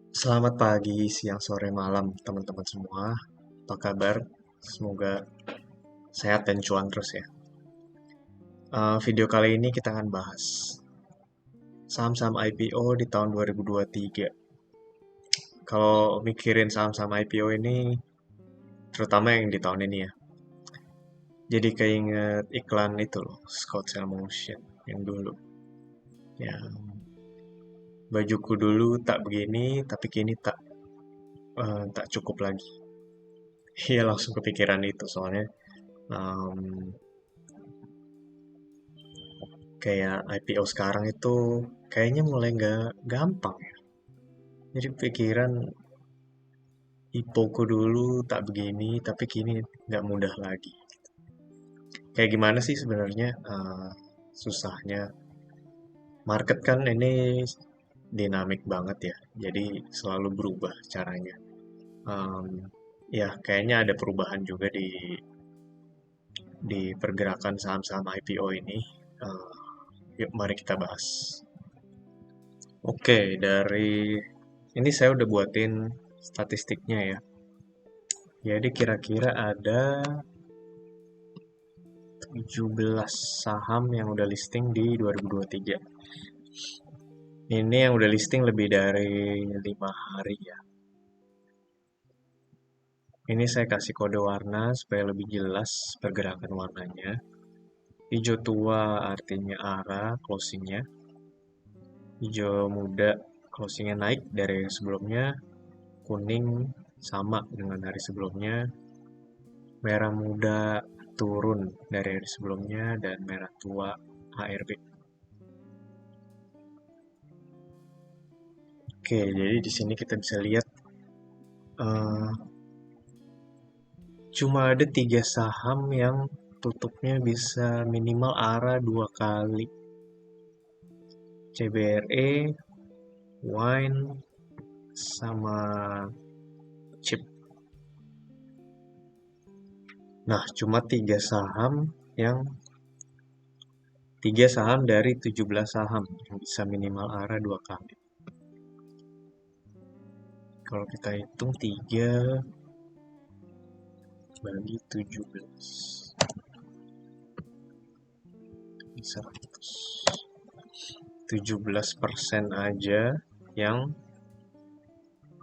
Selamat pagi, siang, sore, malam, teman-teman semua. Apa kabar? Semoga sehat dan cuan terus ya. Video kali ini kita akan bahas saham-saham IPO di tahun 2023. Kalau mikirin saham-saham IPO ini, terutama yang di tahun ini ya, jadi keinget iklan itu loh, Scott Motion yang dulu. Yang bajuku dulu tak begini, tapi kini tak cukup lagi. Iya langsung kepikiran itu soalnya. em, Kayak IPO sekarang itu kayaknya mulai nggak gampang ya. Jadi pikiran IPO-ku dulu tak begini, tapi kini nggak mudah lagi. Kayak gimana sih sebenarnya susahnya? Market kan ini dinamik banget ya, jadi selalu berubah caranya. Em, ya kayaknya ada perubahan juga di pergerakan saham-saham IPO ini. Eh, Yuk mari kita bahas. Oke, dari ini saya udah buatin statistiknya ya. Jadi kira-kira ada 17 saham yang udah listing di 2023. Ini yang udah listing lebih dari 5 hari ya. Ini saya kasih kode warna supaya lebih jelas pergerakan warnanya. Hijau tua artinya arah closingnya. Hijau muda closingnya naik dari yang sebelumnya. Kuning sama dengan hari sebelumnya. Merah muda turun dari hari sebelumnya dan merah tua HRB. Oke, jadi di sini kita bisa lihat eh, cuma ada 3 saham yang tutupnya bisa minimal arah 2 kali. CBRE, Wine, sama Chip. Nah, cuma yang 3 saham dari 17 saham yang bisa minimal arah 2 kali. Kalau kita hitung 3 bagi 17 100. 17% aja yang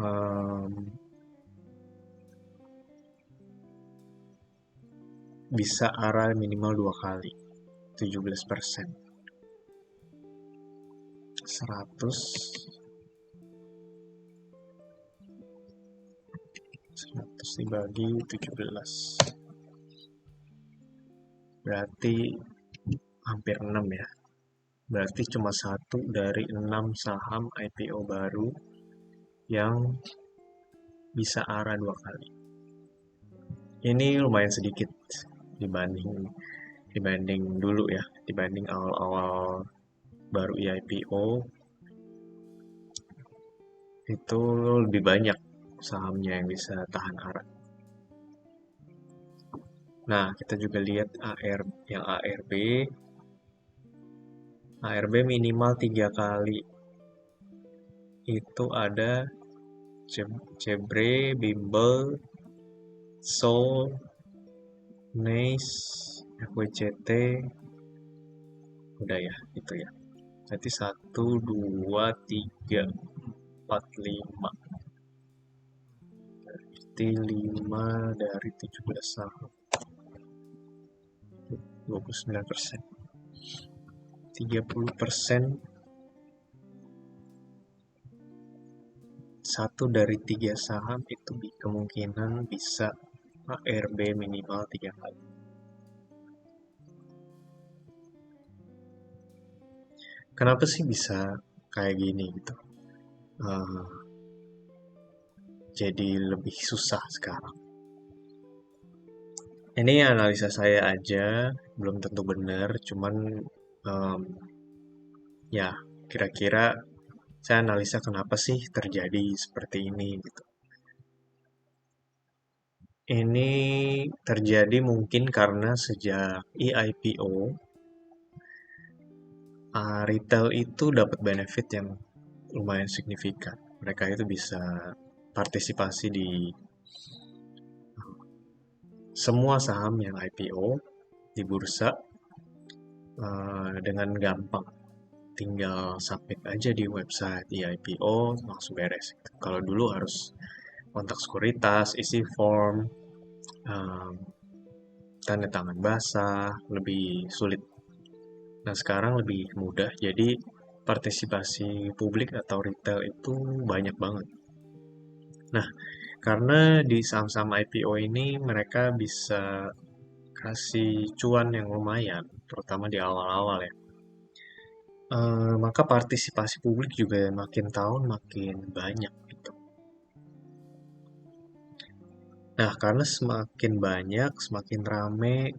em, bisa arah minimal 2 kali. 17%. 100 100 dibagi 17 berarti hampir 6 ya. Berarti cuma 1 dari 6 saham IPO baru yang bisa arah 2 kali. Ini lumayan sedikit dibanding dibanding dulu ya, dibanding awal-awal baru IPO itu lebih banyak sahamnya yang bisa tahan arah. Nah, kita juga lihat ARB minimal 3 kali. Itu ada Cebre, Bimbel, Soul, Nice, FWCT, udah ya, itu ya. Berarti 1, 2, 3, 4, 5. Berarti 5 dari 17 saham. 29%. 30%. 1 dari 3 saham itu kemungkinan bisa ARB minimal 3 kali. Kenapa sih bisa kayak gini gitu? Eh, jadi lebih susah sekarang. Ini analisa saya aja, belum tentu benar, cuman em, ya kira-kira saya analisa kenapa sih terjadi seperti ini gitu. Ini terjadi mungkin karena sejak IPO, retail itu dapat benefit yang lumayan signifikan. mereka itu bisa partisipasi di semua saham yang IPO di bursa dengan gampang. Tinggal submit aja di website di IPO, langsung beres. Kalau dulu harus kontak sekuritas, isi form, um, tanda tangan basah, lebih sulit. Nah, sekarang lebih mudah, jadi partisipasi publik atau retail itu banyak banget. Nah, karena di saham-saham IPO ini mereka bisa kasih cuan yang lumayan, terutama di awal-awal ya. Maka partisipasi publik juga makin tahun makin banyak gitu. Nah, karena semakin banyak, semakin rame,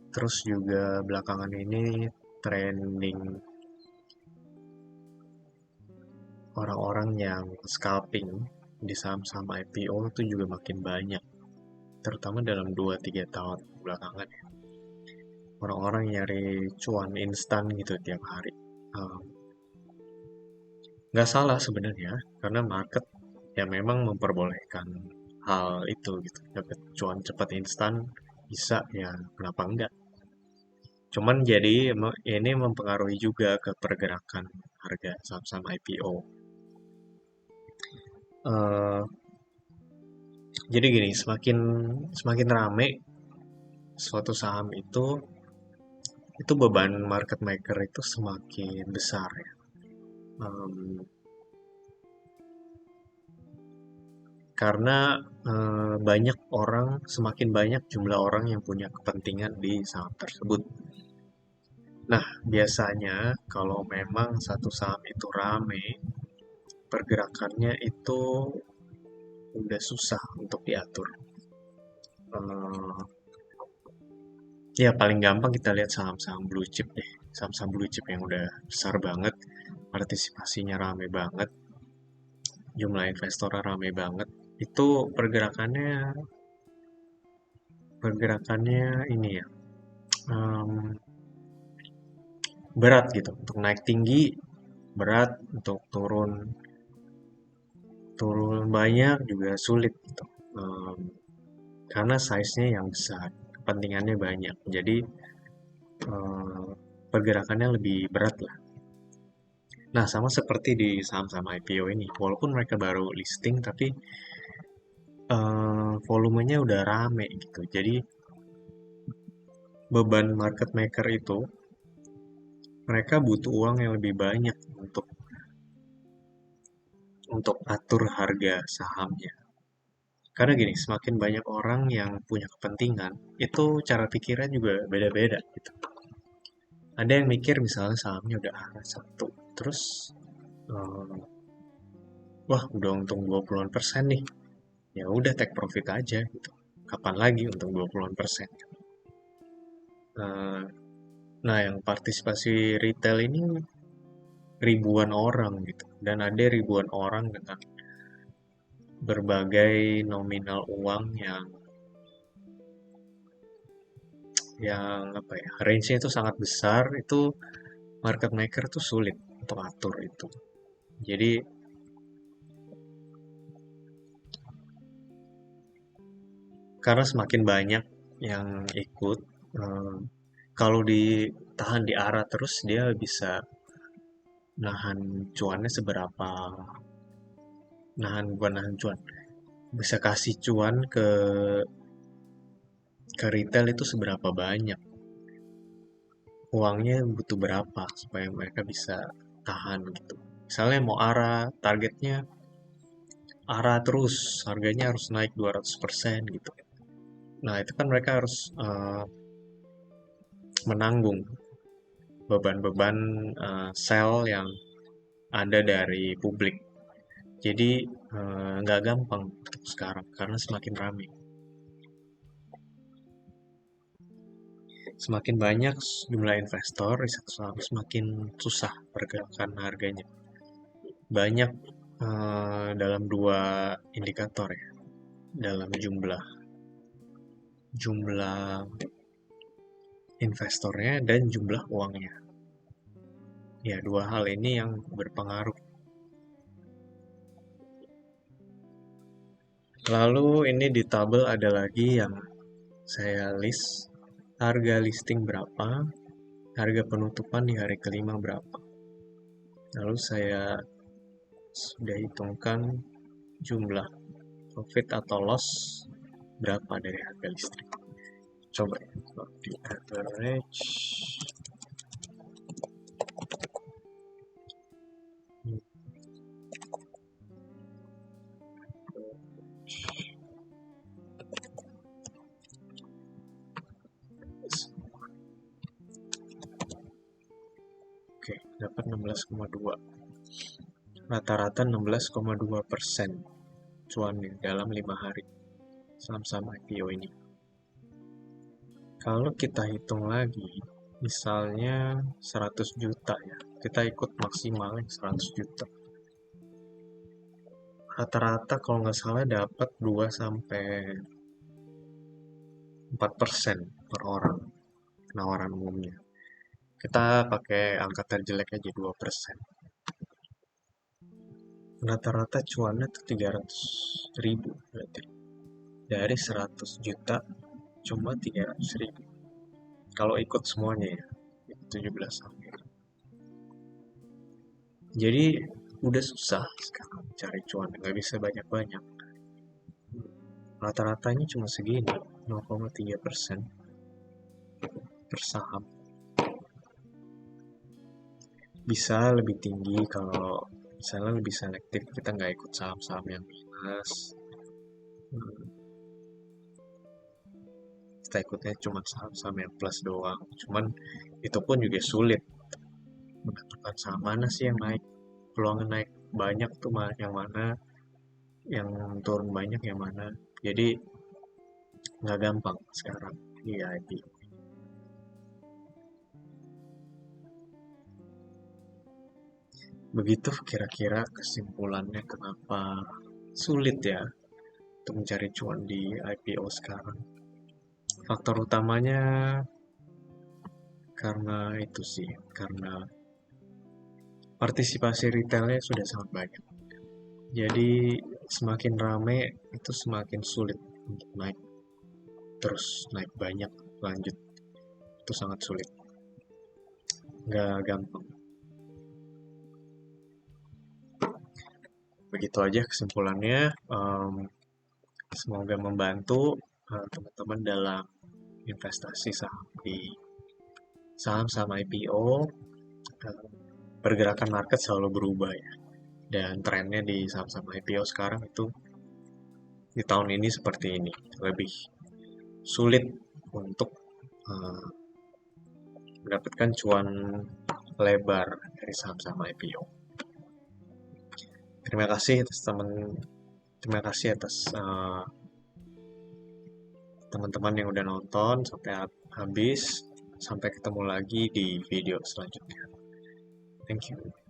terus juga belakangan ini trending orang-orang yang scalping di saham-saham IPO itu juga makin banyak, terutama dalam 2-3 tahun belakangan ya. Orang-orang nyari cuan instan gitu tiap hari. Um, nggak salah sebenarnya, karena market ya memang memperbolehkan hal itu gitu. Dapat cuan cepat instan bisa ya, kenapa enggak? Cuman jadi ini mempengaruhi juga ke pergerakan harga saham-saham IPO. Eh, jadi gini, semakin semakin rame suatu saham itu beban market maker itu semakin besar ya. Em, karena banyak orang, semakin banyak jumlah orang yang punya kepentingan di saham tersebut. Nah, biasanya kalau memang satu saham itu rame, pergerakannya itu udah susah untuk diatur. Eh, ya paling gampang kita lihat saham-saham blue chip deh. Saham-saham blue chip yang udah besar banget, partisipasinya rame banget, jumlah investornya rame banget. Itu pergerakannya ini ya, em, berat gitu. Untuk naik tinggi berat, untuk turun turun banyak juga sulit gitu. Em, karena size-nya yang besar, kepentingannya banyak. Jadi eh, pergerakannya lebih berat lah. Nah, sama seperti di saham-saham IPO ini, walaupun mereka baru listing, tapi volumenya udah rame gitu. Jadi beban market maker itu, mereka butuh uang yang lebih banyak untuk atur harga sahamnya. Karena gini, semakin banyak orang yang punya kepentingan, itu cara pikirnya juga beda-beda gitu. Ada yang mikir misalnya sahamnya udah arah satu, terus eh, wah udah untung 20% nih, ya udah take profit aja gitu. Kapan lagi untung 20%? Eh, nah, yang partisipasi retail ini ribuan orang gitu, dan ada ribuan orang dengan berbagai nominal uang yang apa ya, range-nya itu sangat besar. Itu market maker tuh sulit untuk atur itu. Jadi karena semakin banyak yang ikut, eh, kalau ditahan di arah terus dia bisa nahan cuannya seberapa, bukan nahan cuan, bisa kasih cuan ke retail itu seberapa banyak, uangnya butuh berapa supaya mereka bisa tahan gitu. Misalnya mau arah targetnya arah terus, harganya harus naik 200% gitu. Nah, itu kan mereka harus menanggung beban-beban sell yang ada dari publik. Jadi nggak gampang untuk sekarang karena semakin ramai. Semakin banyak jumlah investor, riset saham semakin susah pergerakan harganya. Banyak dalam dua indikator ya, dalam jumlah jumlah investornya dan jumlah uangnya. Ya, dua hal ini yang berpengaruh. Lalu ini di tabel ada lagi yang saya list harga listing berapa, harga penutupan di hari kelima berapa. Lalu saya sudah hitungkan jumlah profit atau loss berapa dari harga listing. Coba ya, di average. Oke, dapat 16,2. Rata-rata 16,2% cuannya dalam 5 hari saham-saham IPO ini. Kalau kita hitung lagi, misalnya 100 juta ya, kita ikut maksimalnya 100 juta. Rata-rata kalau nggak salah dapat 2 sampai 4% per orang penawaran umumnya. Kita pakai angka terjelek aja 2%. Rata-rata cuannya tuh 300 ribu berarti. Dari 100 juta cuma 300 ribu. Kalau ikut semuanya ya, 17 sampai. Jadi udah susah sekarang cari cuan, nggak bisa banyak-banyak. Rata-ratanya cuma segini, 0,3% per saham. Bisa lebih tinggi kalau misalnya lebih selektif, kita nggak ikut saham-saham yang minus. Kita ikutnya cuma saham-saham yang plus doang. Cuman itu pun juga sulit menentukan saham mana sih yang naik. Peluangnya naik banyak tuh yang mana, yang turun banyak yang mana. Jadi nggak gampang sekarang di IPO. Begitu kira-kira kesimpulannya kenapa sulit ya untuk mencari cuan di IPO sekarang. Faktor utamanya karena itu sih, karena partisipasi retailnya sudah sangat banyak. Jadi semakin rame itu semakin sulit untuk naik, terus naik banyak lanjut, itu sangat sulit, nggak gampang. Begitu aja kesimpulannya. Semoga membantu teman-teman dalam investasi saham di saham-saham IPO. Pergerakan market selalu berubah ya, dan trennya di saham-saham IPO sekarang itu di tahun ini seperti ini, lebih sulit untuk mendapatkan cuan lebar dari saham-saham IPO. Terima kasih atas teman-teman yang udah nonton sampai habis. Sampai ketemu lagi di video selanjutnya. Thank you.